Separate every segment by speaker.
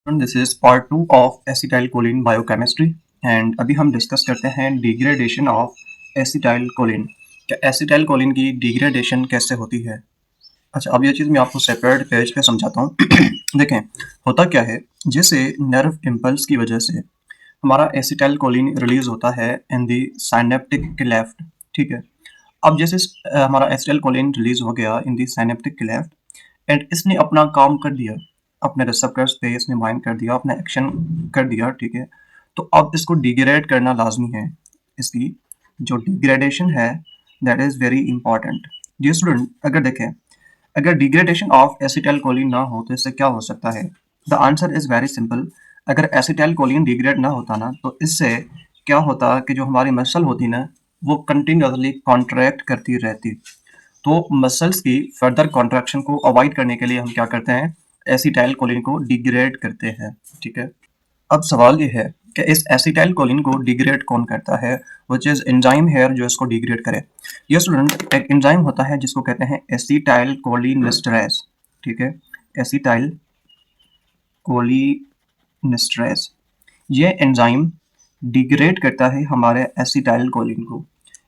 Speaker 1: This is part 2 of acetylcholine biochemistry and अभी हम discuss करते हैं डिग्रेडेशन ऑफ एसिटाइलकोलिन। क्या एसिटाइलकोलिन की डिग्रेडेशन कैसे होती है? अच्छा, अब ये चीज़ मैं आपको सेपरेट पेज पे समझाता हूँ। देखें, होता क्या है, जैसे नर्व इम्पल्स की वजह से हमारा एसिटाइलकोलिन रिलीज होता है इन दी साइनेप्टिक क्लेफ्ट। ठीक है, अब जैसे हमारा एसिटाइलकोलिन रिलीज हो गया इन दी साइनेप्टिक क्लेफ्ट एंड इसने अपना काम कर दिया, अपने रिसेप्टर्स पे इसने बाइंड कर दिया, अपना एक्शन कर दिया। ठीक है, तो अब इसको डिग्रेड करना लाजमी है। इसकी जो डिग्रेडेशन है that is very important. Dear student, अगर देखें, अगर डिग्रेडेशन ऑफ एसिटाइल कोलिन ना हो तो इससे क्या हो सकता है? The answer is very simple. अगर एसिटाइल कोलिन डिग्रेड ना होता ना तो इससे क्या होता कि जो हमारी मसल होती ना वो कंटिन्यूसली कॉन्ट्रैक्ट करती रहती। तो मसल्स की फर्दर कॉन्ट्रैक्शन को अवॉइड करने के लिए हम क्या करते हैं, एसिटाइल कोलिन को डिग्रेड करते हैं। ठीक है, अब सवाल ये है कि इस एसिटाइल कोलिन को डिग्रेड कौन करता है, विच इज एंजाइम हेयर जो इसको डिग्रेड करे। ये स्टूडेंट, एक एंजाइम होता है जिसको कहते हैं एसिटाइल कोलिनेस्टरेज। ठीक है, एसिटाइल कोलिनेस्टरेज, ये एंजाइम डिग्रेड करता है हमारे एसिटाइल कोलिन को।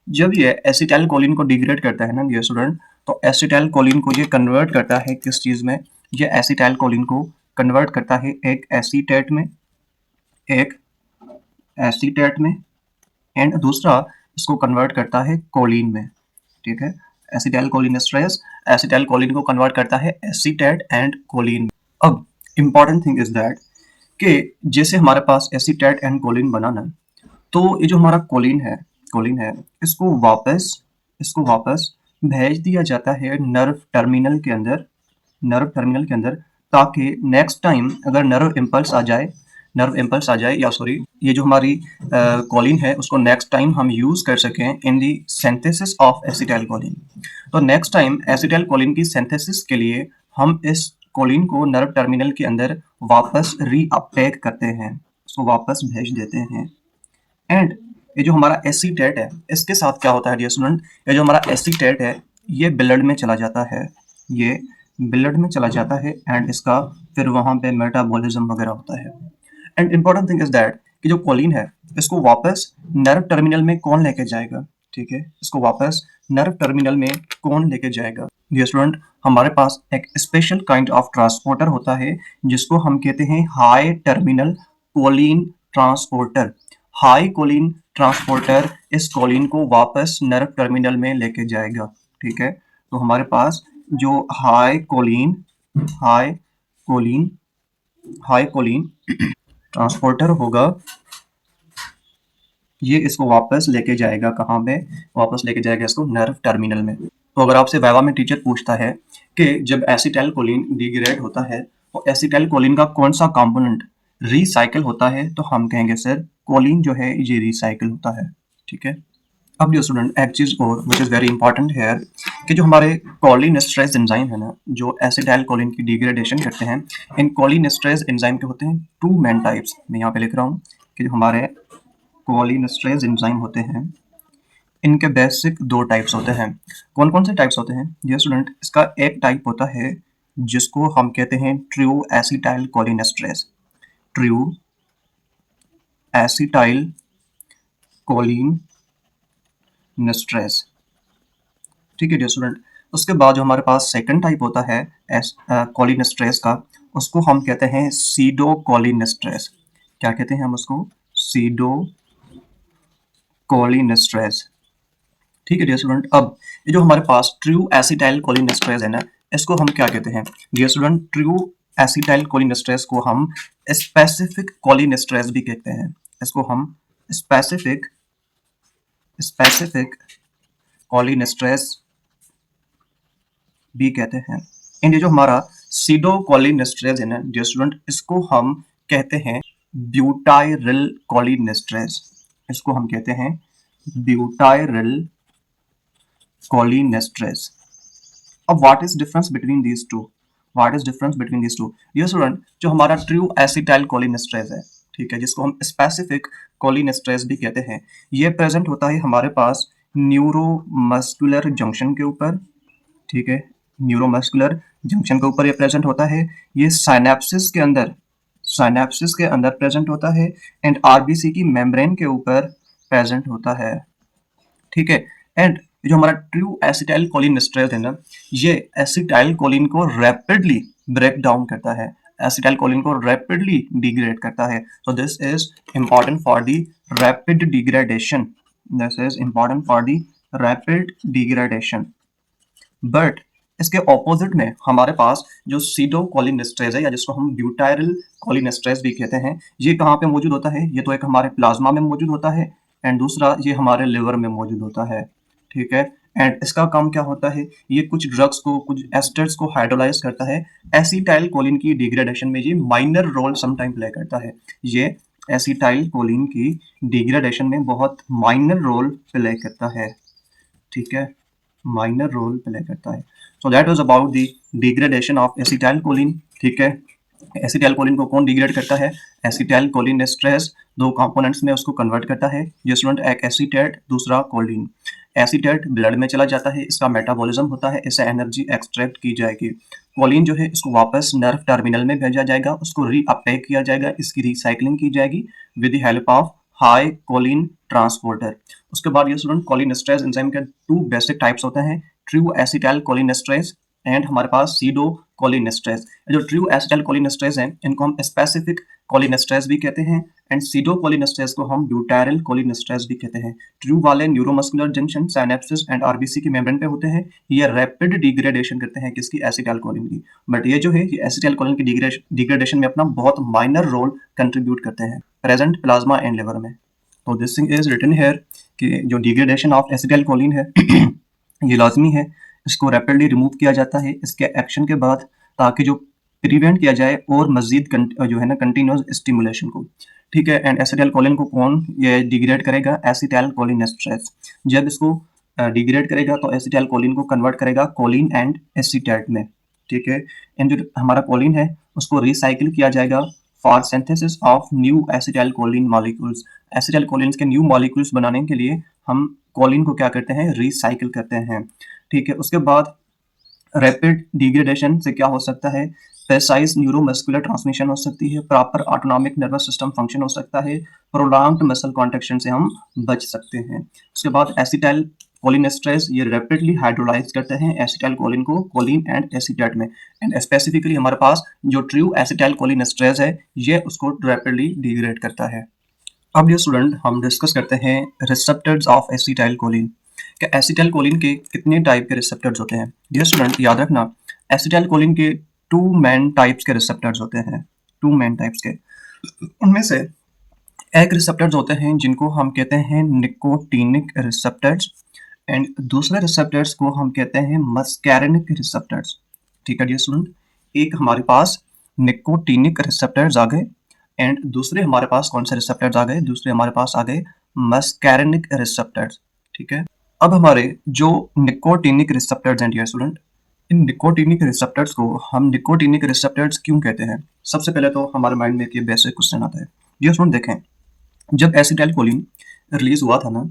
Speaker 1: जब ये एसिटाइल कोलिन को डिग्रेड करता है ना ये स्टूडेंट, तो एसिटाइल कोलिन को ये कन्वर्ट करता है किस चीज़ में? ये एसिटाइल कोलिन को कन्वर्ट करता है एक एसीटेट में, एक एसीटेट में, एंड दूसरा इसको कन्वर्ट करता है कोलिन में। ठीक है, एसिटाइल कोलिनेस्टरेज एसिटाइल कोलिन को कन्वर्ट करता है एसीटेट एंड कोलिन में। अब इंपॉर्टेंट थिंग इज दैट कि जैसे हमारे पास एसीटेट एंड कोलिन बना ना, तो ये जो हमारा कोलिन है इसको वापस भेज दिया जाता है नर्व टर्मिनल के अंदर, ताकि नेक्स्ट टाइम अगर नर्व इम्पल्स आ जाए या सॉरी ये जो हमारी कोलिन है उसको नेक्स्ट टाइम हम यूज कर सकें इन दी सिंथेसिस ऑफ एसिटाइल कोलिन। तो नेक्स्ट टाइम एसिटाइल कोलिन की सिंथेसिस के लिए हम इस कोलिन को नर्व टर्मिनल के अंदर वापस रीअपटेक करते हैं, उसको वापस भेज देते हैं। एंड ये जो हमारा एसीटेट है इसके साथ क्या होता है डियर स्टूडेंट, ये जो हमारा एसीटेट है ये ब्लड में चला जाता है, ये ब्लड में चला जाता है एंड इसका फिर वहाँ पे मेटाबॉलिज्म वगैरह होता है। And important thing is that कि जो कोलिन है इसको वापस नर्व टर्मिनल में कौन लेके जाएगा? ठीक है, इसको वापस नर्व टर्मिनल में कौन लेके जाएगा? डियर स्टूडेंट, हमारे पास एक स्पेशल काइंड ऑफ ट्रांसपोर्टर होता है जिसको हम कहते हैं high terminal choline transporter. High choline transporter इस कोलिन को वापस नर्व टर्मिनल में लेके जाएगा। ठीक है, तो हमारे पास जो high choline high choline transporter होगा, ये इसको वापस लेके जाएगा कहाँ पे? वापस लेके जाएगा इसको नर्व टर्मिनल में। तो अगर आपसे वाइवा में टीचर पूछता है कि जब एसिटाइल कोलिन डिग्रेड होता है तो एसिटाइल कोलिन का कौन सा कंपोनेंट रिसाइकिल होता है, तो हम कहेंगे सर कोलिन जो है ये रिसाइकिल होता है। ठीक है, अब डियर स्टूडेंट एक चीज़ और विच इज़ वेरी इंपॉर्टेंट है कि जो हमारे कोलिनेस्टरेज एंजाइम है ना जो एसिटाइल कोलिन की डिग्रेडेशन करते हैं, इन कोलिनेस्टरेज एंजाइम के होते हैं टू मेन टाइप्स। मैं यहाँ पे लिख रहा हूँ कि जो हमारे कोलिनेस्टरेज एंजाइम होते हैं इनके बेसिक दो टाइप्स होते हैं। कौन कौन से टाइप्स होते हैं डियर स्टूडेंट? इसका एक टाइप होता है जिसको हम कहते हैं ट्रू एसिटाइल कोलिनेस्टरेज, ट्रू एसिटाइल कोलिनेस्टरेज। ठीक है डियर स्टूडेंट, उसके बाद जो हमारे पास सेकंड टाइप होता है कोलिनेस्टरेज का, उसको हम कहते हैं सीडो कोलिनेस्टरेज। क्या कहते हैं हम उसको? सीडो कोलिनेस्टरेज। ठीक है डियर स्टूडेंट, अब ये जो हमारे पास ट्रू एसिटाइल कोलिनेस्टरेज है ना, इसको हम क्या कहते हैं डियर स्टूडेंट? ट्रू एसिटाइल कोलिनेस्टरेज को हम स्पेसिफिक कोलिनेस्टरेज भी कहते हैं। इसको हम स्पेसिफिक स्पेसिफिक कोलिनेस्टरेज भी कहते हैं। एंड ये जो हमारा सीडो कोलिनेस्टरेज है ना डियर स्टूडेंट, इसको हम कहते हैं ब्यूटाइरिल कोलिनेस्टरेज। इसको हम कहते हैं ब्यूटाइरिल कोलिनेस्टरेज। अब what is difference between these two? Dear student, जो हमारा ट्रू एसिटाइल कोलिनेस्टरेज है, ठीक है, जिसको हम स्पेसिफिक कोलिनेस्टरेज भी कहते हैं, ये प्रेजेंट होता है हमारे पास न्यूरोमस्कुलर जंक्शन के ऊपर। ठीक है, न्यूरोमस्कुलर जंक्शन के ऊपर ये प्रेजेंट होता है। ये साइनेप्सिस के अंदर साइनेप्सिस के अंदर प्रेजेंट होता है एंड आरबीसी की मेम्ब्रेन के ऊपर प्रेजेंट होता है। ठीक है। एंड जो हमारा ट्रू एसिटाइल कोलिनेस्ट्रेज है ना, ये एसिटाइल कोलिन को रैपिडली ब्रेक डाउन करता है, एसिटाइल कोलिन को रैपिडली डिग्रेड करता है। So this is important for the rapid degradation, this is important for the rapid degradation. But इसके ऑपोजिट में हमारे पास जो सीडो कोलिनेस्ट्रेज है, या जिसको हम ब्यूटाइल कोलिनेस्ट्रेज भी कहते हैं, ये कहाँ पे मौजूद होता है? ये तो एक हमारे प्लाज्मा में मौजूद होता है एंड दूसरा ये हमारे लिवर में मौजूद होता है। ठीक है। एंड इसका काम क्या होता है? ये कुछ ड्रग्स को, कुछ एस्टर्स को हाइड्रोलाइज करता है। एसिटाइल कोलिन की डिग्रेडेशन में ये माइनर रोल समटाइम प्ले करता है। ये एसिटाइल कोलिन की डिग्रेडेशन में बहुत माइनर रोल प्ले करता है। ठीक है, माइनर रोल प्ले करता है। So that was about the degradation of acetyl choline. ठीक है। एसिटाइल कोलिन को कौन डिग्रेड करता है? एसिटाइल कोलिनेस्ट्रेज दो कंपोनेंट्स में उसको कन्वर्ट करता है। ये स्टूडेंट, एक एसीटेट, दूसरा कोलिन। एसीटेट ब्लड में चला जाता है, इसका मेटाबॉलिज्म होता है, इससे एनर्जी एक्सट्रैक्ट की जाएगी। कोलिन जो है इसको वापस नर्व टर्मिनल में भेजा जाएगा, उसको रीअपटेक किया जाएगा, इसकी रिसाइकलिंग की जाएगी with the help of high choline transporter. उसके बाद ये स्टूडेंट, कोलिनेस्ट्रेज एंजाइम के टू बेसिक टाइप्स होते हैं, ट्रू एसिटाइल कोलिनेस्ट्रेज एंड हमारे पास सीडो कोलिनेस्ट्रेज। जो ट्रू एसिटाइल कोलिनेस्ट्रेज हैं, इनको हम स्पेसिफिक कोलिनेस्ट्रेज भी कहते हैं एंड सीडो कोलिनेस्ट्रेज को हम ब्यूटाइल कोलिनेस्ट्रेज भी कहते हैं। ट्रू वाले neuromuscular junction, synapses and RBC की मेम्ब्रेन पे होते हैं, ये रैपिड डिग्रेडेशन करते हैं किसकी? एसिटाइल कोलिन की। बट ये जो है, ये एसिटाइल कोलिन की डिग्रेडेशन में अपना बहुत माइनर रोल कंट्रीब्यूट करते हैं प्रेजेंट प्लाज्मा एंड लिवर में। तो this thing is written here कि जो डिग्रेडेशन ऑफ एसिटाइल कोलिन है ये लाजमी है, इसको रैपिडली रिमूव किया जाता है इसके एक्शन के बाद, ताकि जो प्रिवेंट किया जाए और मजीद जो है ना कंटिन्यूस स्टिमुलेशन को। ठीक है। एंड एसिटाइल कोलिन को कौन ये डिग्रेड करेगा? Acetyl cholinesterase. जब इसको डिग्रेड करेगा तो एसिटाइल कोलिन को कन्वर्ट करेगा कोलिन एंड एसीटेट में। ठीक है। एंड जो हमारा कोलिन है उसको रिसाइकिल किया जाएगा for synthesis of new acetyl choline molecules. Acetyl choline के न्यू मॉलिक्यूल्स बनाने के लिए हम कोलिन को क्या करते हैं? रिसाइकिल करते हैं। ठीक है। उसके बाद रैपिड डिग्रेडेशन से क्या हो सकता है? प्रेसाइज न्यूरोमस्कुलर ट्रांसमिशन हो सकती है, proper autonomic nervous system function हो सकता है, प्रोलॉन्ग्ड मसल कॉन्ट्रैक्शन से हम बच सकते हैं। उसके बाद एसिटाइल कोलिनेस्ट्रेज ये रैपिडली हाइड्रोलाइज करते हैं एसिटाइल कोलिन को कोलिन एंड एसीटेट में। एंड स्पेसिफिकली हमारे पास जो ट्रू एसिटाइल कोलिनेस्ट्रेज है, ये उसको रैपिडली डिग्रेड करता है। अब ये स्टूडेंट, हम डिस्कस करते हैं रिसेप्टर्स ऑफ एसिटाइल कोलिन। कि एसिटाइल कोलिन के कितने टाइप के रिसेप्टर्स होते हैं? डियर स्टूडेंट, याद रखना, एसिटाइल कोलिन के टू मेन टाइप्स के रिसेप्टर्स होते हैं, टू मेन टाइप्स के। उनमें से एक रिसेप्टर्स होते हैं जिनको हम कहते हैं निकोटीनिक रिसेप्टर्स एंड दूसरे रिसेप्टर्स को हम कहते हैं मस्कैरिनिक रिसेप्टर्स। ठीक है डियर स्टूडेंट, एक हमारे पास निकोटीनिक रिसेप्टर्स आ गए एंड दूसरे हमारे पास कौन से रिसेप्टर्स आ गए? दूसरे हमारे पास आ गए मस्कैरिनिक रिसेप्टर्स। ठीक है। अब हमारे जो निकोटीनिक रिसेप्टर्स हैं डियर स्टूडेंट, इन निकोटीनिक रिसेप्टर्स को हम निकोटीनिक रिसेप्टर्स क्यों कहते हैं? सबसे पहले तो हमारे माइंड में एक ये बेसिक क्वेश्चन आता है। डियर स्टूडेंट देखें, जब एसिटाइल कोलिन रिलीज हुआ था ना,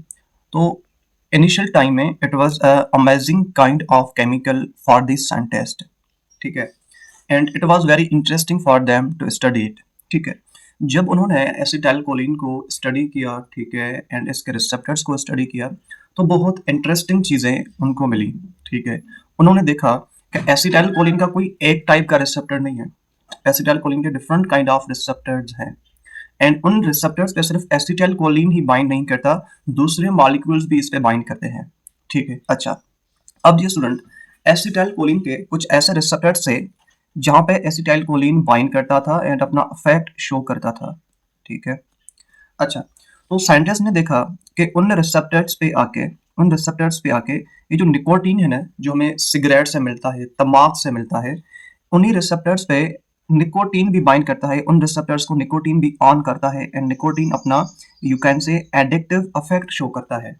Speaker 1: तो इनिशियल टाइम में it was amazing kind of chemical for the scientist. ठीक है। And it was very interesting for them to study it. ठीक है। जब उन्होंने एसिटाइल कोलिन को स्टडी किया, ठीक है, एंड इसके रिसेप्टर्स को स्टडी किया, तो बहुत इंटरेस्टिंग चीज़ें उनको मिली। ठीक है। उन्होंने देखा कि एसिटाइल कोलिन का कोई एक टाइप का रिसेप्टर नहीं है, एसिटाइल कोलिन के डिफरेंट काइंड ऑफ रिसेप्टर्स हैं एंड उन रिसेप्टर्स पे सिर्फ एसिटाइल कोलिन ही बाइंड नहीं करता, दूसरे मॉलिक्यूल्स भी इस पे बाइंड करते हैं। ठीक है। अच्छा, अब ये स्टूडेंट, एसिटाइल कोलिन के कुछ ऐसे रिसेप्टर्स थे जहाँ पे एसिटाइल कोलिन बाइंड करता था एंड अपना इफेक्ट शो करता था। ठीक है। अच्छा, तो साइंटिस्ट ने देखा कि उन रिसेप्टर्स पे आके ये जो निकोटीन है ना, जो हमें सिगरेट से मिलता है, तम्बाकू से मिलता है, उन्हीं रिसेप्टर्स पे निकोटीन भी बाइंड करता है, उन रिसेप्टर्स को निकोटीन भी ऑन करता है एंड निकोटीन अपना यू कैन से एडिक्टिव इफेक्ट शो करता है।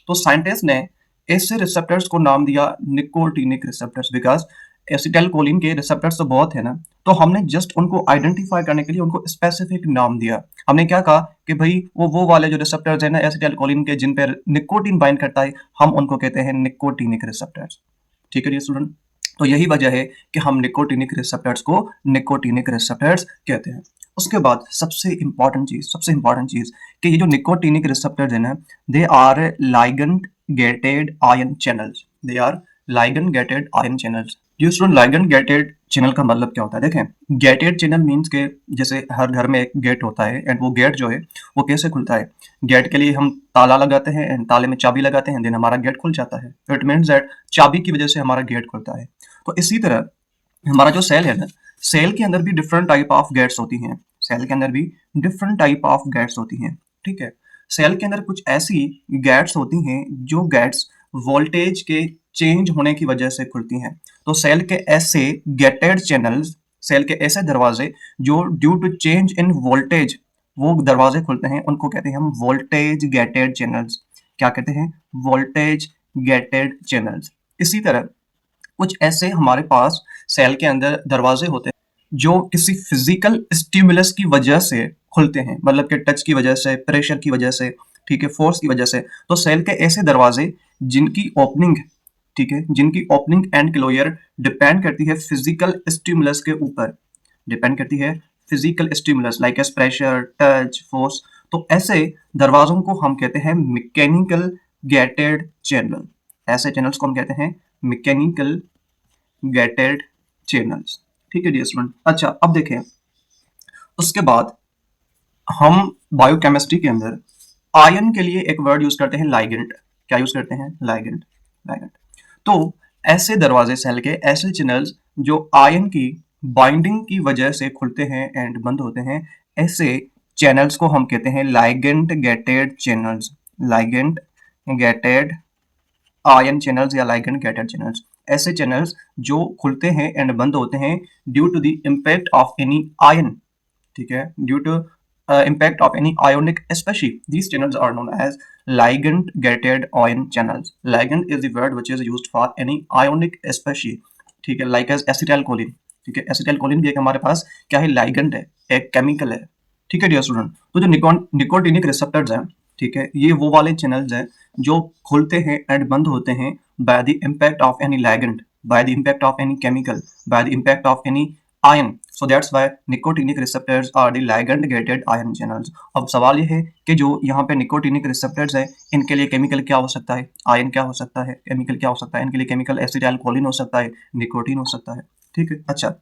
Speaker 1: तो साइंटिस्ट ने ऐसे रिसेप्टर्स को नाम दिया nicotinic receptors, because acetyl choline के रिसेप्टर्स तो बहुत है ना, तो हमने जस्ट उनको आइडेंटिफाई करने के लिए उनको स्पेसिफिक नाम दिया। हमने क्या कहा कि भाई वो वाले जो रिसेप्टर्स है ना एसिटाइल कोलिन के, जिन पर निकोटीन बाइंड करता है, हम उनको कहते हैं निकोटीनिक रिसेप्टर्स। ठीक है स्टूडेंट, तो यही वजह है कि हम निकोटीनिक रिसेप्टर्स को निकोटीनिक रिसेप्टर्स कहते हैं। उसके बाद सबसे इम्पोर्टेंट चीज़ कि ये जो निकोटिनिक रिसेप्टर्स हैं ना, they are ligand gated ion channels. They are ligand gated ion channels. ये स्टूडेंट लाइगेंड गेटेड चैनल का मतलब क्या होता है? देखें, गेटेड चैनल मीन्स के जैसे हर घर में एक गेट होता है एंड वो गेट जो है वो कैसे खुलता है? गेट के लिए हम ताला लगाते हैं एंड ताले में चाबी लगाते हैं, देन हमारा गेट खुल जाता है। इट मीन्स दैट चाबी की वजह से हमारा गेट खुलता है। तो इसी तरह हमारा जो सेल है ना, सेल के अंदर भी डिफरेंट टाइप ऑफ गेट्स होती हैं। सेल के अंदर भी डिफरेंट टाइप ऑफ गेट्स होती हैं। ठीक है, सेल के अंदर कुछ ऐसी गेट्स होती हैं जो गेट्स वोल्टेज के चेंज होने की वजह से खुलती हैं। तो सेल के ऐसे गेटेड चैनल्स, सेल के ऐसे दरवाजे जो due to change in voltage वो दरवाजे खुलते हैं, उनको कहते हैं हम वोल्टेज गेटेड चैनल्स। क्या कहते हैं? Voltage gated channels. इसी तरह कुछ ऐसे हमारे पास सेल के अंदर दरवाजे होते हैं जो किसी फिजिकल स्टिमुलस की वजह से खुलते हैं, मतलब कि टच की वजह से, प्रेशर की वजह से, ठीक है, फोर्स की वजह से। तो सेल के ऐसे दरवाजे जिनकी ओपनिंग, ठीक है, जिनकी ओपनिंग एंड क्लोजर डिपेंड करती है फिजिकल स्टिमुलस के ऊपर, डिपेंड करती है physical stimulus like S pressure, touch, force. तो ऐसे दरवाजों को हम कहते हैं मैकेनिकल गेटेड चैनल। ऐसे चैनल्स को हम कहते हैं मैकेनिकल गेटेड चैनल्स। ठीक है डियर स्टूडेंट। अच्छा, अब देखें, उसके बाद हम बायोकेमिस्ट्री के अंदर आयन के लिए एक वर्ड यूज करते हैं लाइगेंड। क्या यूज करते हैं? लाइगेंड। लाइगेंड। तो ऐसे दरवाजे, सेल के ऐसे चैनल्स जो आयन की बाइंडिंग की वजह से खुलते हैं एंड बंद होते हैं, ऐसे चैनल्स को हम कहते हैं ligand gated channels. Ligand gated ion channels या लाइगेंड गेटेड चैनल्स। ऐसे चैनल्स जो खुलते हैं एंड बंद होते हैं due to the impact of any ion. ठीक है, due to impact of any ionic species. These channels are known as ligand gated ion channels. Ligand is the word which is used for any ionic species. ठीक है, like as acetylcholine। ठीक है, acetylcholine भी एक हमारे पास क्या है? ligand है, एक केमिकल है। ठीक है डियर स्टूडेंट। तो जो निकोटिनिक रिसेप्टर्स हैं, ठीक है, ये वो वाले चैनल्स हैं जो खुलते हैं एंड बंद होते हैं by the impact of any ligand, by the impact of any chemical, by the impact of any ion. So that's why nicotinic receptors are the ligand gated ion channels. अब सवाल ये है कि जो यहाँ पे निकोटिनिक रिसेप्टर्स है, इनके लिए केमिकल क्या हो सकता है? आयन क्या हो सकता है? केमिकल क्या हो सकता है? इनके लिए केमिकल एसिटाइलकोलिन हो सकता है, निकोटीन हो सकता है। ठीक है, अच्छा,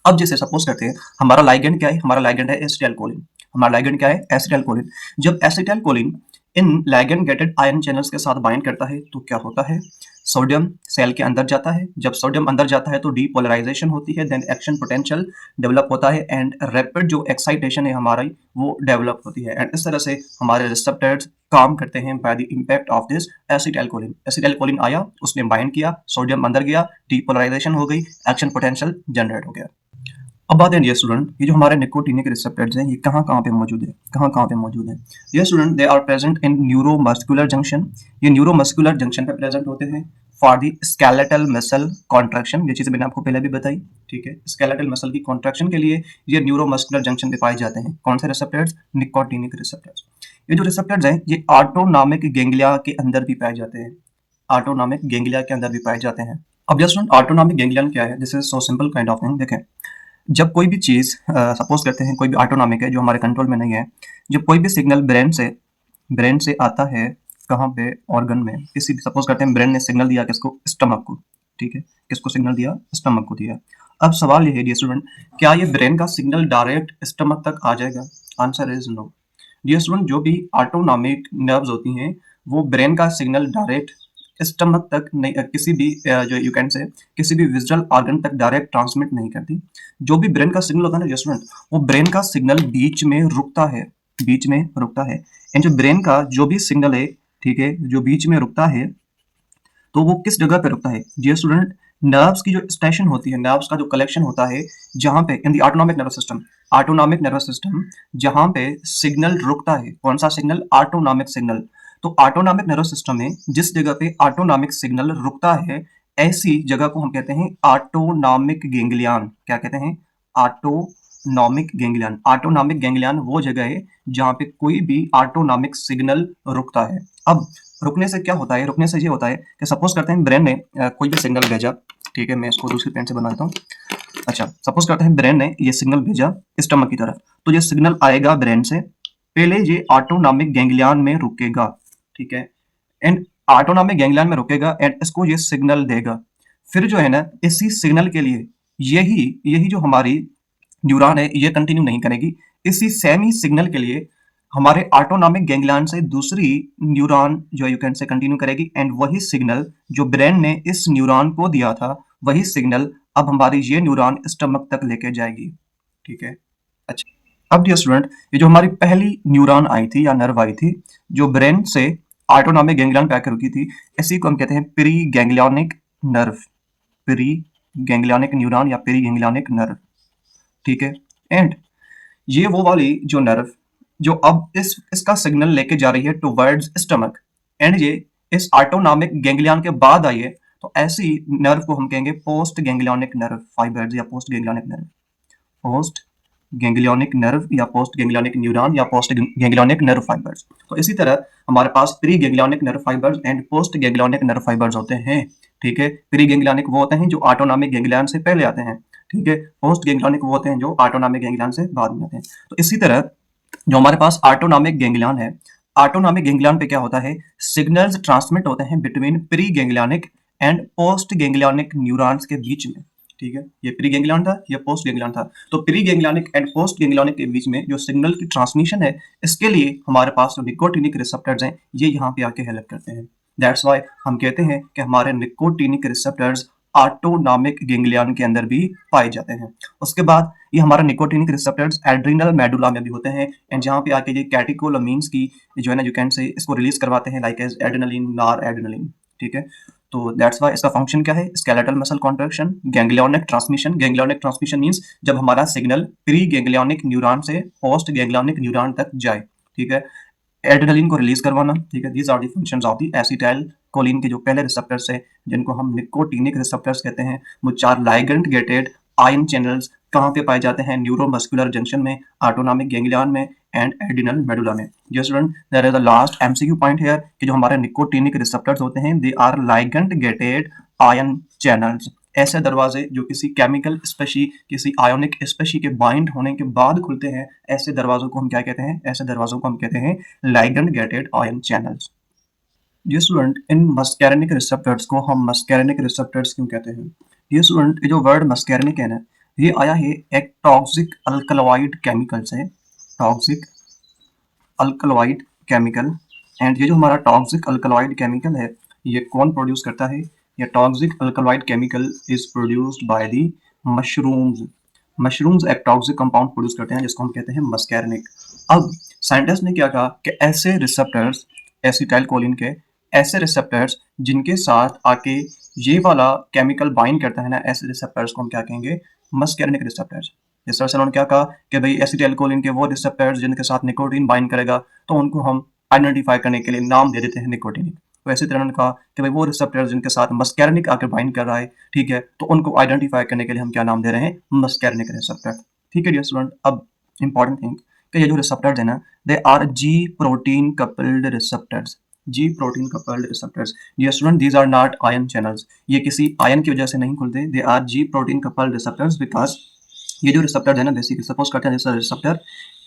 Speaker 1: अब जैसे सपोज करते हैं हमारा लाइगेंड क्या है? हमारा लाइगेंड है एसिटाइलकोलिन। हमारा लाइगेंड क्या है? एसिटाइलकोलिन। जब एसिटाइलकोलिन इन लाइगेंड गेटेड आयन चैनल्स के साथ बाइंड करता है तो क्या होता है? सोडियम सेल के अंदर जाता है। जब सोडियम अंदर जाता है तो डीपोलराइजेशन होती है, देन एक्शन पोटेंशियल डेवलप होता है एंड रैपिड जो एक्साइटेशन है हमारी वो डेवलप होती है। एंड इस तरह से हमारे रिसेप्टर्स काम करते हैं by the impact of this acetylcholine. Acetylcholine आया, उसने बाइंड किया, सोडियम अंदर गया, डीपोलराइजेशन हो गई, एक्शन पोटेंशियल जनरेट हो गया। अब बात है डियर स्टूडेंट, ये जो हमारे निकोटिनिक रिसेप्टर्स हैं ये कहाँ कहाँ पे मौजूद है? कहाँ कहाँ पे मौजूद है dear student? They are present in neuromuscular junction. ये न्यूरोमस्कुलर जंक्शन पे प्रेजेंट होते हैं for the skeletal muscle contraction. ये चीज़ मैंने आपको पहले भी बताई। ठीक है, स्केलेटल मसल की कॉन्ट्रैक्शन के लिए ये न्यूरोमस्कुलर जंक्शन पे पाए जाते हैं। कौन से रिसेप्टर्स? Nicotinic receptors. ये जो रिसेप्टर्स हैं ये ऑटोनॉमिक गेंगलिया के अंदर भी पाए जाते हैं। ऑटोनॉमिक गेंगलिया के अंदर भी पाए जाते हैं। अब डियर स्टूडेंट, ऑटोनॉमिक गेंगलियन क्या है? This is so simple kind of thing. देखें, जब कोई भी चीज़ सपोज करते हैं कोई भी ऑटोनॉमिक है जो हमारे कंट्रोल में नहीं है, जब कोई भी सिग्नल ब्रेन से आता है, कहाँ पे? ऑर्गन में। किसी सपोज करते हैं ब्रेन ने सिग्नल दिया किसको? स्टमक को। ठीक है, किसको सिग्नल दिया? स्टमक को दिया। अब सवाल ये है डियर स्टूडेंट, क्या ये ब्रेन का सिग्नल डायरेक्ट स्टमक तक आ जाएगा? Answer is no. Dear student, जो भी ऑटोनॉमिक नर्व्स होती हैं वो ब्रेन का सिग्नल डायरेक्ट स्टमक तक नहीं, किसी भी जो यू कैन से किसी भी विजुअल ऑर्गन तक डायरेक्ट ट्रांसमिट नहीं करती। जो भी ब्रेन का सिग्नल होता है ना स्टूडेंट, वो ब्रेन का सिग्नल बीच में रुकता है, बीच में रुकता है। एंड जो ब्रेन का जो भी सिग्नल है, ठीक है, जो बीच में रुकता है, तो वो किस जगह पे रुकता है डियर स्टूडेंट? नर्व्स की जो स्टेशन होती है, नर्व्स का जो कलेक्शन होता है, जहां पे in the autonomic nervous system, autonomic nervous system जहां पे सिग्नल रुकता है। कौन सा सिग्नल? Autonomic signal. तो ऑटोनॉमिक नर्वस सिस्टम में जिस जगह पे ऑटोनॉमिक सिग्नल रुकता है, ऐसी जगह को हम कहते हैं ऑटोनॉमिक गेंगलियन। क्या कहते हैं? ऑटोनॉमिक गेंगलियन। ऑटोनॉमिक गेंगलियन वो जगह है जहां पे कोई भी ऑटोनॉमिक सिग्नल रुकता है। अब रुकने से क्या होता है? रुकने से ये होता है कि सपोज करते हैं ब्रेन ने कोई भी सिग्नल भेजा। ठीक है, मैं इसको दूसरी पेन से बना देता हूँ। अच्छा, सपोज करते हैं ब्रेन ने ये सिग्नल भेजा स्टमक की तरफ, तो ये सिग्नल आएगा ब्रेन से, पहले ये ऑटोनॉमिक गैंग्लियन में रुकेगा, ठीक है, एंड ऑटोनॉमिक गैंग्लियन में रुकेगा एंड इसको ये सिग्नल देगा। फिर जो है ना, इसी सिग्नल के लिए यही यही जो हमारी न्यूरॉन है ये कंटिन्यू नहीं करेगी, इसी सेम ही सिग्नल के लिए हमारे ऑटोनॉमिक गैंग्लियन से दूसरी न्यूरॉन जो यू कैन से कंटिन्यू करेगी एंड वही सिग्नल जो ब्रेन ने इस न्यूरॉन को दिया था, वही सिग्नल अब हमारी ये न्यूरॉन स्टमक तक लेके जाएगी, ठीक है। अच्छा, अब डियर स्टूडेंट, ये जो हमारी पहली न्यूरॉन आई थी या नर्व आई थी जो ब्रेन से ऑटोनॉमिक गैंग्लियन पे आकर रुकी थी, इसी को हम कहते हैं pre ganglionic nerve, pre ganglionic neuron या प्री गैंग्लियोनिक नर्व, ठीक है। एंड ये वो वाली जो नर्व जो अब इसका सिग्नल लेके जा रही है टुवर्ड्स स्टमक, एंड ये इस ऑटोनॉमिक गैंग्लियन के बाद आई है, तो ऐसी नर्व को हम कहेंगे पोस्ट गैंग्लियोनिक नर्व फाइबर्स या post ganglionic nerve, post ganglionic nerve या पोस्ट गैंग्लियोनिक न्यूरॉन या पोस्ट गैंग्लियोनिक नर्व फाइबर्स। तो इसी तरह हमारे पास pre ganglionic nerve fibres and post ganglionic nerve fibres होते हैं, ठीक है। प्री गैंग्लियोनिक वो होते हैं जो ऑटोनॉमिक गैंग्लियन से पहले आते हैं, ठीक है। पोस्ट गैंग्लियोनिक वो होते हैं जो ऑटोनॉमिक गैंग्लियन से बाद में आते हैं। तो इसी तरह जो हमारे पास ऑटोनॉमिक गैंग्लियन है, ऑटोनॉमिक गैंग्लियन पे क्या होता है, सिग्नल्स ट्रांसमिट होते हैं between pre ganglionic and post ganglionic neurons के बीच में, ठीक है। ये प्री गैंग्लियन था, ये पोस्ट गैंग्लियन था, तो pre ganglionic and post ganglionic के बीच में जो सिग्नल की ट्रांसमिशन है, इसके लिए हमारे पास जो निकोटिनिक रिसेप्टर्स हैं ये यहाँ पे आके हेल्प करते हैं। दैट्स वाई हम कहते हैं कि हमारे निकोटिनिक रिसेप्टर्स ऑटोनॉमिक गैंग्लियन के अंदर भी पाए जाते हैं। उसके बाद ये हमारा निकोटिनिक रिसेप्टर्स एड्रिनल मेडुला में भी होते हैं, एंड जहाँ पे आके ये कैटेकोलामीन्स की जो है ना यू कैन से इसको रिलीज करवाते हैं like as adrenaline, nor adrenaline, ठीक है। तो दैट्स वाई इसका फंक्शन क्या है, skeletal muscle contraction, ganglionic transmission. Ganglionic transmission means जब हमारा सिग्नल प्री गैंग्लियोनिक न्यूरॉन से पोस्ट गैंग्लियोनिक न्यूरॉन तक जाए, ठीक है। एड्रेनलिन को रिलीज करवाना, ठीक है। These are the functions of the acetyl choline के जो पहले रिसेप्टर्स है जिनको हम निकोटिनिक रिसेप्टर्स कहते हैं, वो 4 लाइगेंड गेटेड आयन चैनल्स कहाँ पे पाए जाते हैं, न्यूरोमस्कुलर जंक्शन में, ऑटोनॉमिक गैंग्लियन में एंड एड्रिनल मेडुला में। Just student, there is the last MCQ point here कि जो हमारे निकोटिनिक रिसेप्टर्स होते हैं they are ligand gated ion channels. ऐसे दरवाजे जो किसी केमिकल स्पेशी, किसी आयोनिक स्पेशी के बाइंड होने के बाद खुलते हैं, ऐसे दरवाजों को हम क्या कहते हैं, ऐसे दरवाजों को हम कहते हैं ligand gated ion channels. Dear student, इन मस्कैरिनिक रिसेप्टर्स को हम मस्कैरिनिक रिसेप्टर्स क्यों कहते हैं? डियर स्टूडेंट, ये जो वर्ड मस्कैरिनिक है ना, ये आया है एक टॉक्सिक अल्कलॉइड केमिकल से, टॉक्सिक अल्कलॉइड केमिकल। एंड ये जो हमारा टॉक्सिक अल्कलॉइड केमिकल है ये कौन प्रोड्यूस करता है? ये toxic alkaloid chemical is produced by the mushrooms. Mushrooms एक टॉक्सिक कंपाउंड प्रोड्यूस करते हैं जिसको हम कहते हैं मस्कैरिनिक। अब साइंटिस्ट ने क्या कहा कि ऐसे रिसेप्टर्स, एसिटाइल कोलिन के ऐसे रिसेप्टर्स जिनके साथ आके ये वाला केमिकल बाइंड करता है ना, ऐसे रिसेप्टर्स को हम क्या कहेंगे? Muscarinic receptors. रिसर्च ने क्या कहा कि भाई एसिटाइल कोलिन के वो रिसेप्टर्स जिनके साथ निकोटीन बाइंड करेगा तो उनको हम आइडेंटिफाई करने के लिए नाम दे देते हैं निकोटिनिक। तो ऐसी तरह उन्होंने कहा कि भाई वो रिसेप्टर्स जिनके साथ मस्कैरिनिक आकर बाइंड कर रहा है, ठीक है, तो उनको आइडेंटिफाई करने के लिए हम क्या नाम दे रहे हैं? मस्कैरिनिक रिसेप्टर, ठीक है डियर स्टूडेंट। अब इंपॉर्टेंट थिंग कि ये जो रिसेप्टर्स है ना, they are G protein coupled receptors, G protein coupled receptors. Dear student, these are not ion channels, ये किसी आयन की वजह से नहीं खुलते, they are G protein coupled receptors because ये जो रिसेप्टर है ना, बेसिकली सपोज करते हैं जैसे रिसेप्टर,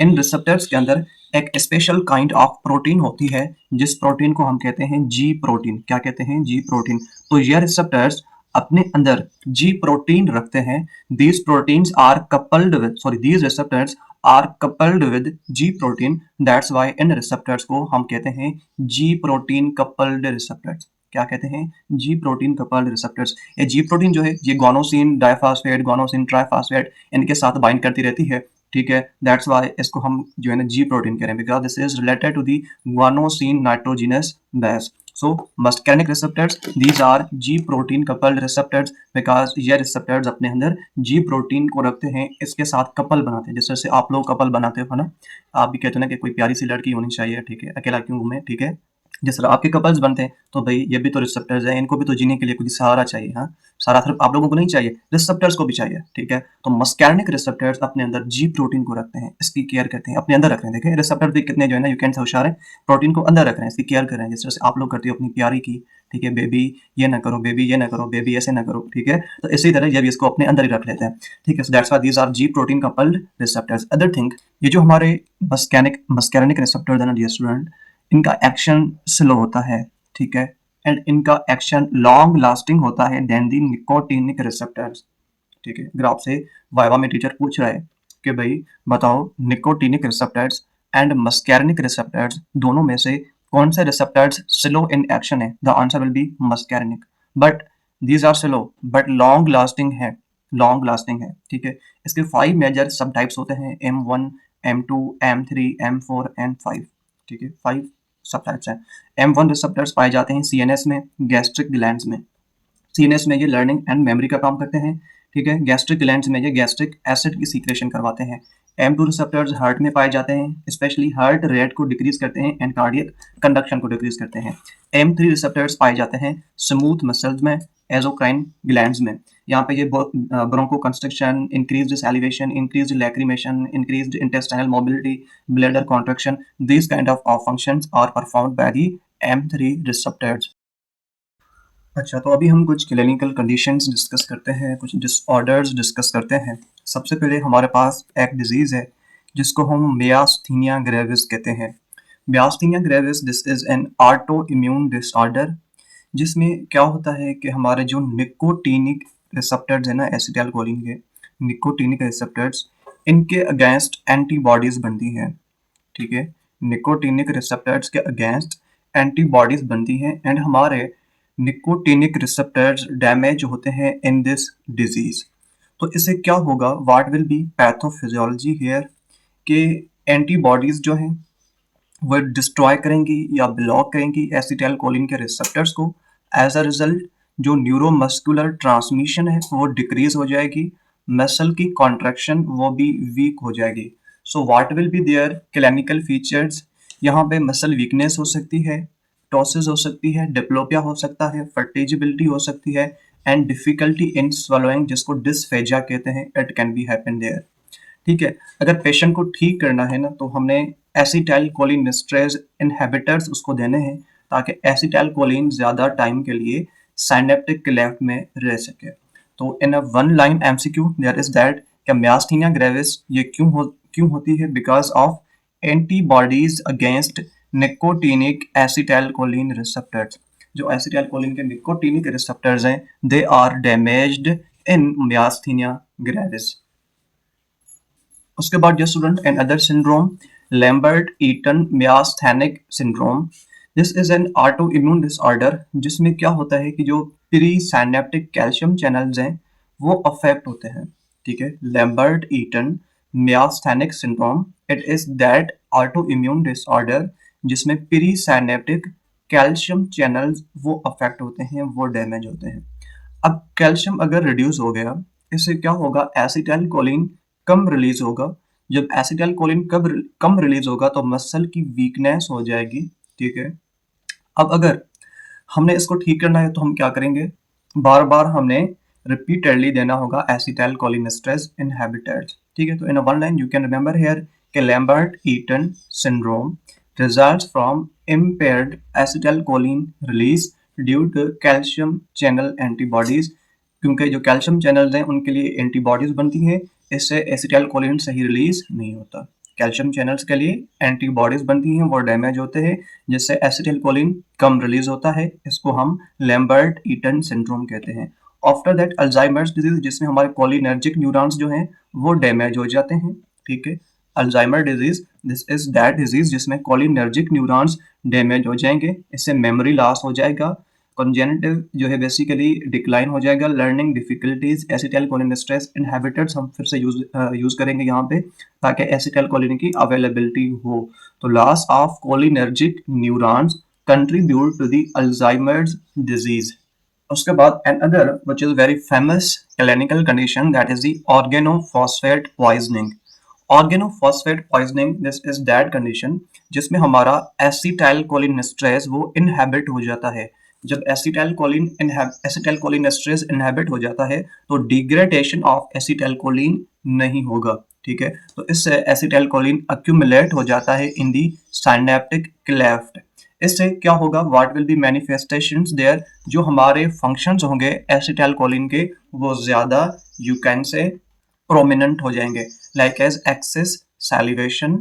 Speaker 1: इन रिसेप्टर्स के अंदर एक स्पेशल काइंड ऑफ प्रोटीन होती है जिस प्रोटीन को हम कहते हैं जी प्रोटीन। क्या कहते हैं? G protein. तो ये रिसेप्टर्स अपने अंदर जी प्रोटीन रखते हैं। These proteins are coupled with, sorry these receptors are coupled with G protein, that's why इन रिसेप्टर्स को हम कहते हैं जी प्रोटीन कपल्ड रिसेप्टर्स। क्या कहते हैं? G protein coupled receptors. ये जी प्रोटीन जो है ये गोनोसिन डाइफॉस्फेट, गोनोसिन ट्राइफॉस्फेट इनके साथ बाइंड करती रहती है, ठीक है। दैट्स व्हाई इसको हम जो है ना जी प्रोटीन कह रहे हैं because this is related to the guanosine nitrogenous base. So muscarinic receptors, these are G protein coupled receptors because ये receptors अपने अंदर G protein को रखते हैं, इसके साथ कपल बनाते हैं। जैसे आप लोग कपल बनाते हो ना, आप भी कहते हो ना कि कोई प्यारी सी लड़की होनी चाहिए, ठीक है, अकेला क्यों घूमे, ठीक है, जिस तरह आपके कपल्स बनते हैं, तो भई ये भी तो रिसेप्टर्स हैं, इनको भी तो जीने के लिए कुछ सहारा चाहिए, हाँ? सहारा सिर्फ़ आप लोगों को नहीं चाहिए, रिसेप्टर्स को भी चाहिए, ठीक है? तो मस्कैर्निक रिसेप्टर्स अपने अंदर जी प्रोटीन को रखते हैं, इसकी केयर करते हैं, अपने अंदर रख रहे हैं। देखिए रिसेप्टर भी कितने जो है ना यूकेन से होशियार हैं, प्रोटीन को अंदर रख रहे हैं, इसकी केयर कर रहे हैं। जिस तरह से आप लोग करते हो अपनी प्यारी की, ठीक है? बेबी ये ना करो, बेबी ये ना करो, बेबी ऐसे ना करो, ठीक है? तो इसी तरह ये भी इसको अपने अंदर ही रख लेते हैं, ठीक है? So that's why these are G protein coupled receptors. Other thing, ये जो हमारे मस्कैर्निक रिसेप्टर्स हैं ना डियर स्टूडेंट, इनका एक्शन स्लो होता है, ठीक है? एंड इनका एक्शन लॉन्ग लास्टिंग होता है देन दी निकोटिनिक रिसेप्टर्स, ठीक है? अगर आपसे वाइवा में टीचर पूछ रहा है कि भाई बताओ nicotinic receptors and muscarinic receptors दोनों में से कौन से रिसेप्टर्स स्लो इन एक्शन है, the answer will be muscarinic. But these are slow but long lasting है, ठीक है? इसके 5 मेजर सब टाइप्स होते हैं, M1, M2, M3, M4 and 5, ठीक है? 5 सब टाइप्स हैं। M1 रिसेप्टर्स पाए जाते हैं सीएनएस में, गैस्ट्रिक ग्लैंड्स में। सीएनएस में ये लर्निंग एंड मेमोरी का काम करते हैं, ठीक है? गैस्ट्रिक ग्लैंड्स में ये गैस्ट्रिक एसिड की सीक्रेशन करवाते हैं। M2 रिसेप्टर्स हार्ट में पाए जाते हैं, स्पेशली हार्ट रेट को डिक्रीज करते हैं एंड कार्डियक कंडक्शन को डिक्रीज करते हैं। M3 रिसेप्टर्स पाए जाते हैं स्मूथ मसल्स में, एजोक्राइन ग्लैंड्स में। यहाँ पे ये bronchoconstriction, increased salivation, increased lacrimation, increased intestinal mobility, bladder contraction, these kind of functions are performed by the M3 receptors। अच्छा, तो अभी हम कुछ क्लिनिकल कंडीशंस डिस्कस करते हैं, कुछ डिसऑर्डर्स डिस्कस करते हैं। सबसे पहले हमारे पास एक डिजीज़ है जिसको हम मियास्थीनिया ग्रेविस कहते हैं। Myasthenia gravis this is an autoimmune disorder, जिसमें क्या होता है कि हमारे जो निकोटीनिक रिसेप्टर्स हैं ना एसिटाइलकोलिन के, निकोटीनिक रिसेप्टर्स, इनके अगेंस्ट एंटीबॉडीज़ बनती हैं, ठीक है? निकोटीनिक रिसेप्टर्स के अगेंस्ट एंटीबॉडीज बनती हैं एंड हमारे निकोटीनिक रिसेप्टर्स डैमेज होते हैं इन दिस डिजीज। तो इससे क्या होगा, what will B pathophysiology here, कि एंटीबॉडीज जो हैं वो डिस्ट्रॉय करेंगी या ब्लॉक करेंगी एसिटाइलकोलिन के रिसेप्टर्स को। एज अ रिजल्ट जो न्यूरोमस्कुलर ट्रांसमिशन है वो डिक्रीज हो जाएगी, मसल की कॉन्ट्रैक्शन वो भी वीक हो जाएगी। So what will be there clinical features, यहाँ पे मसल वीकनेस हो सकती है, टॉसिस हो सकती है, डिप्लोपिया हो सकता है, फर्टिजिबिलिटी हो सकती है एंड डिफिकल्टी इन swallowing, जिसको डिस्फेजिया कहते हैं, it can be happen there, ठीक है? अगर पेशेंट को ठीक करना है ना तो हमने एसिटाइलकोलिनेस्टरेज इनहिबिटर्स उसको देने हैं ताकि एसिटाइलकोलिन ज़्यादा टाइम के लिए साइनेप्टिक क्लेफ्ट में रह सके। तो in a one line MCQ there is that कि मियास्थीनिया ग्रेविस ये क्यों होती है, because of antibodies against nicotinic acetylcholine receptors. जो एसिटाइलकोलिन के निकोटीनिक रिसेप्टर्स हैं they are damaged in myasthenia gravis. उसके बाद जो student another syndrome, Lambert Eaton myasthenic syndrome, this is an autoimmune disorder, जिसमें क्या होता है कि जो प्री साइनेप्टिक कैल्शियम चैनल्स हैं वो अफेक्ट होते हैं, ठीक है? Lambert Eaton myasthenic syndrome, it is that autoimmune disorder जिसमें प्री साइनेप्टिक कैल्शियम चैनल्स वो अफेक्ट होते हैं, वो डैमेज होते हैं। अब कैल्शियम अगर रिड्यूस हो गया, इससे क्या होगा, एसिटाइलकोलिन कम रिलीज होगा। जब एसिटाइलकोलिन कम रिलीज होगा तो मसल की वीकनेस हो जाएगी, ठीक है? अब अगर हमने इसको ठीक करना है तो हम क्या करेंगे, बार बार हमने रिपीटेडली देना होगा एसिटाइलकोलिनेस्टरेज इनहिबिटर्स, ठीक है? तो in one line you can remember here कि Lambert Eaton syndrome results from impaired acetylcholine release due to calcium channel antibodies, क्योंकि जो कैल्शियम चैनल्स हैं उनके लिए एंटीबॉडीज बनती हैं, इससे एसिटाइलकोलिन सही रिलीज नहीं होता। कैल्शियम चैनल्स के लिए एंटीबॉडीज बनती हैं, वो डैमेज होते हैं, जिससे एसिटाइलकोलिन कम रिलीज होता है। इसको हम लैम्बर्ट ईटन सिंड्रोम कहते हैं। आफ्टर दैट अल्जाइमर्स डिजीज, जिसमें हमारे कोलिनर्जिक न्यूरॉन्स जो हैं वो डैमेज हो जाते हैं, ठीक है? Alzheimer disease, this is that disease जिसमें कोलिनर्जिक न्यूरॉन्स डैमेज हो जाएंगे, इससे मेमोरी लॉस हो जाएगा, कॉन्जेनिटिव जो है बेसिकली डिक्लाइन हो जाएगा, लर्निंग डिफिकल्टीज, एसिटाइलकोलिनेस्टरेज इनहिबिटर्स हम फिर से यूज करेंगे यहाँ पे ताकि एसिटाइलकोलिन की अवेलेबिलिटी हो। तो loss of cholinergic neurons contribute to the Alzheimer's disease. उसके बाद another which is very famous clinical condition, that is the organophosphate poisoning। Organophosphate poisoning this is that condition जिसमें हमारा एसिटाइल कोलिन एस्ट्रेज वो inhabit हो जाता है। जब acetyl choline esterase inhabit हो जाता है तो डिग्रेडेशन ऑफ एसिटाइल कोलिन नहीं होगा। ठीक है, तो इससे एसिटाइल कोलिन अक्यूमुलेट हो जाता है इन दी साइनेप्टिक क्लेफ्ट। इससे क्या होगा, what will be manifestations there, जो हमारे फंक्शंस होंगे एसिटाइल कोलिन के वो ज्यादा यू कैन से प्रोमिनेंट हो जाएंगे, like as excess salivation,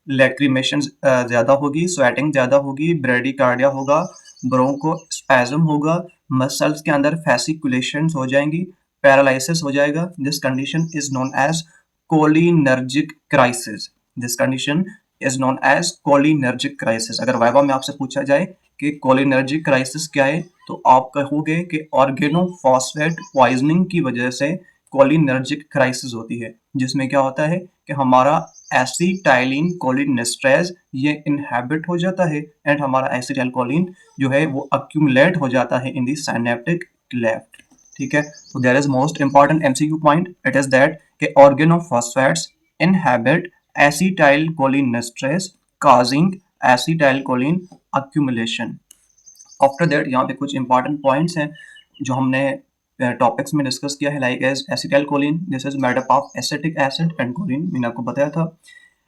Speaker 1: lacrimation ज्यादा होगी, स्वेटिंग ज्यादा होगी, ब्रेडिकार्डिया होगा, ब्रोंको स्पैज्म होगा, मसल्स के अंदर फैसिकुलेशंस हो जाएंगी, पैरालिसिस हो जाएगा। This condition is known as cholinergic crisis. This condition is known as cholinergic crisis. अगर वाइवा में आपसे पूछा जाए कि कोलिनर्जिक क्राइसिस क्या है तो आप कहोगे कि ऑर्गेनोफॉस्फेट पॉइजनिंग की वजह से कोलिनर्जिक क्राइसिस होती है, जिसमें क्या होता है कि हमारा एसिटाइलिन कोलिनेस्ट्रेज ये इनहेबिट हो जाता है एंड हमारा एसिटाइल कोलिन जो है वो अक्यूमुलेट हो जाता है इन दी सिनेप्टिक क्लेफ्ट। ठीक है, तो there is most important MCQ point, it is that कि organophosphates inhibit acetylcholinesterase causing acetylcholine accumulation. After that यहाँ पे कुछ इंपॉर्टेंट पॉइंट्स हैं जो हमने टॉपिक्स में डिस्कस किया है, like as acetyl choline this is made up of acetic acid and choline, मैंने आपको बताया था।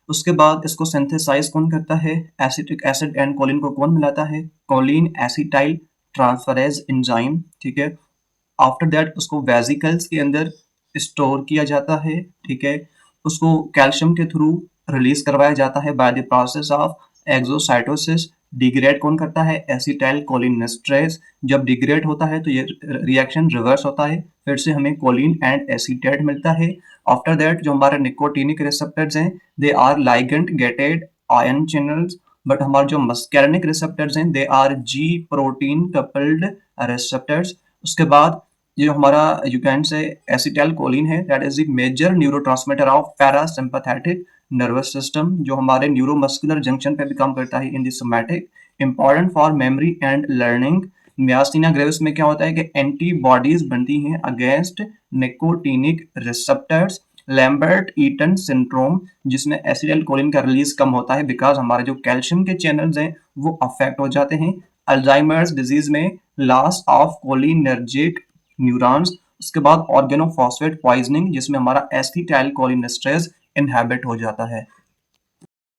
Speaker 1: उसके बाद इसको सिंथेसाइज कौन करता है, एसिटिक एसिड एंड कोलिन को कौन मिलाता है, कोलिन एसिटाइल ट्रांसफरेज एंजाइम। ठीक है, आफ्टर दैट उसको वेसिकल्स के अंदर स्टोर किया जाता है। ठीक है, उसको कैल्शियम के थ्रू रिलीज करवाया जाता है by the process of exocytosis. Degrade कौन करता है, एसिटाइल कोलिनेस्ट्रेज। जब डिग्रेड होता है तो ये रिएक्शन रिवर्स होता है, फिर से हमें कोलिन एंड एसीटेट मिलता है। आफ्टर दैट जो हमारे निकोटिनिक रिसेप्टर्स हैं they are ligand gated ion channels, but हमारे जो मस्कैरिनिक रिसेप्टर्स हैं they are G protein coupled receptors. उसके बाद ये जो हमारा you can say acetylcholine है that is the major neurotransmitter of parasympathetic nervous system, जो हमारे न्यूरोमस्कुलर जंक्शन पे भी काम करता है in the somatic, important for memory and learning. Myasthenia gravis में क्या होता है कि एंटीबॉडीज बनती हैं against nicotinic receptors. Lambert Eaton syndrome जिसमें एसिटाइल कोलिन का रिलीज कम होता है बिकॉज हमारे जो कैल्शियम के चैनल्स हैं वो अफेक्ट हो जाते हैं। अल्जाइमर्स डिजीज में लॉस ऑफ कोलिनर्जिक न्यूरॉन्स। उसके बाद ऑर्गेनोफॉस्फेट पॉइजनिंग जिसमें हमारा एसिटाइल कोलिनेस्ट्रेज इनहेबिट हो जाता है।